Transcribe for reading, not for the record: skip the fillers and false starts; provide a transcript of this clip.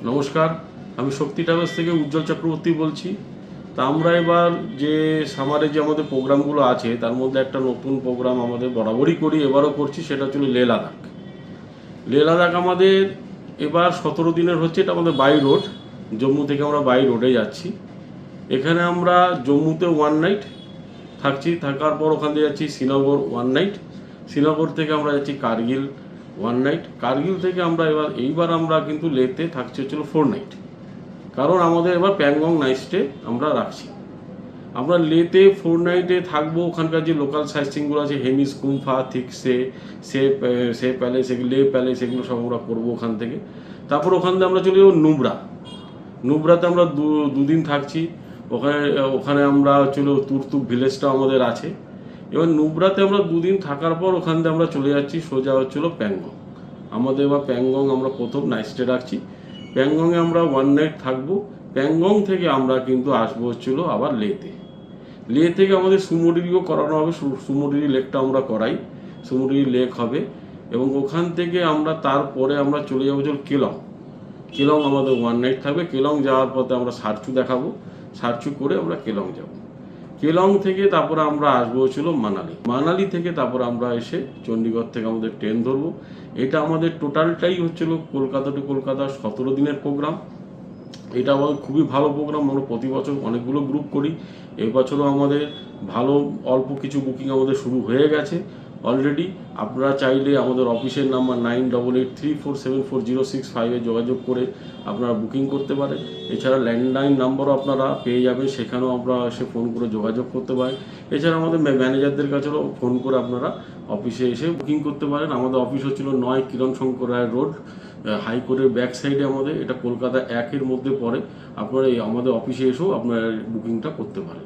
নমস্কার, আমি শক্তি ট্রাভেলস থেকে উজ্জ্বল চক্রবর্তী বলছি। তা আমরা এবার যে সামারে যে আমাদের প্রোগ্রামগুলো আছে তার মধ্যে একটা নতুন প্রোগ্রাম আমাদের বরাবরই করি, এবারও করছি, সেটা হচ্ছে লেহ লাদাখ। লেহ লাদাখ আমাদের এবার 17 দিনের হচ্ছে। এটা আমাদের বাই রোড, জম্মু থেকে আমরা বাই রোডে যাচ্ছি। এখানে আমরা জম্মুতে 1 নাইট থাকছি, থাকার পর ওখান থেকে যাচ্ছি শ্রীনগর 1 নাইট। শ্রীনগর থেকে আমরা যাচ্ছি কার্গিল 1 নাইট। কার্গিল থেকে আমরা এইবার আমরা কিন্তু লেতে থাকছি হচ্ছিল 4 নাইট, কারণ আমাদের এবার প্যাংগং নাইট স্টে আমরা রাখছি। আমরা লেতে 4 নাইটে থাকবো। ওখানকার যে লোকাল সাইট সিনগুলো আছে, হেমিস কুম্ফা, থিকসে, সে প্যালেস, লে প্যালেস, এগুলো সব আমরা করবো ওখান থেকে। তারপর ওখান থেকে আমরা চলে যাবো নুব্রা। নুব্রাতে আমরা দুদিন থাকছি। ওখানে আমরা হচ্ছিলো তুরতুক ভিলেজটা আমাদের আছে। এবার নুব্রাতে আমরা 2 দিন থাকার পর ওখান থেকে আমরা চলে যাচ্ছি সোজা হচ্ছিলো প্যাংগং। আমাদের এবার প্যাংগং আমরা প্রথম নাইট স্টে রাখছি। প্যাংগংয়ে আমরা 1 নাইট থাকবো। প্যাংগং থেকে আমরা কিন্তু আসবো হচ্ছিলো আবার লেতে। লে থেকে আমাদের সুমোডিরিও করানো হবে। সুমোডিরি লেকটা আমরা করাই, সুমোডিরি লেক হবে। এবং ওখান থেকে আমরা তারপরে আমরা চলে যাবো হচ্ছে কেলং। কেলং আমাদের 1 নাইট থাকবে। কেলং যাওয়ার পথে আমরা সারচু দেখাবো, সারচু করে আমরা কেলং যাব। কেলং থেকে তারপরে আমরা আসবো হচ্ছিল মানালি। মানালি থেকে তারপরে আমরা এসে চণ্ডীগড় থেকে আমাদের ট্রেন ধরবো। এটা আমাদের টোটালটাই হচ্ছিল কলকাতা টু কলকাতা 17 দিনের প্রোগ্রাম। এটা আমাদের খুবই ভালো প্রোগ্রাম। আমরা প্রতি বছর অনেকগুলো গ্রুপ করি। এবছরও আমাদের ভালো অল্প কিছু বুকিং আমাদের শুরু হয়ে গেছে অলরেডি। আপনারা চাইলে আমাদের অফিসের নাম্বার 9883474065 যোগাযোগ করে আপনারা বুকিং করতে পারেন। এছাড়া ল্যান্ডলাইন নাম্বারও আপনারা পেয়ে যাবেন, সেখানেও আপনারা এসে ফোন করে যোগাযোগ করতে পারেন। এছাড়া আমাদের ম্যানেজারদের কাছেও ফোন করে আপনারা অফিসে এসে বুকিং করতে পারেন। আমাদের অফিস হচ্ছিল 9 কিরণ শঙ্কর রায় রোড, হাইকোর্টের ব্যাক সাইডে আমাদের। এটা কলকাতা 1-এর মধ্যে পড়ে। আপনারা আমাদের অফিসে এসেও আপনারা বুকিংটা করতে পারেন।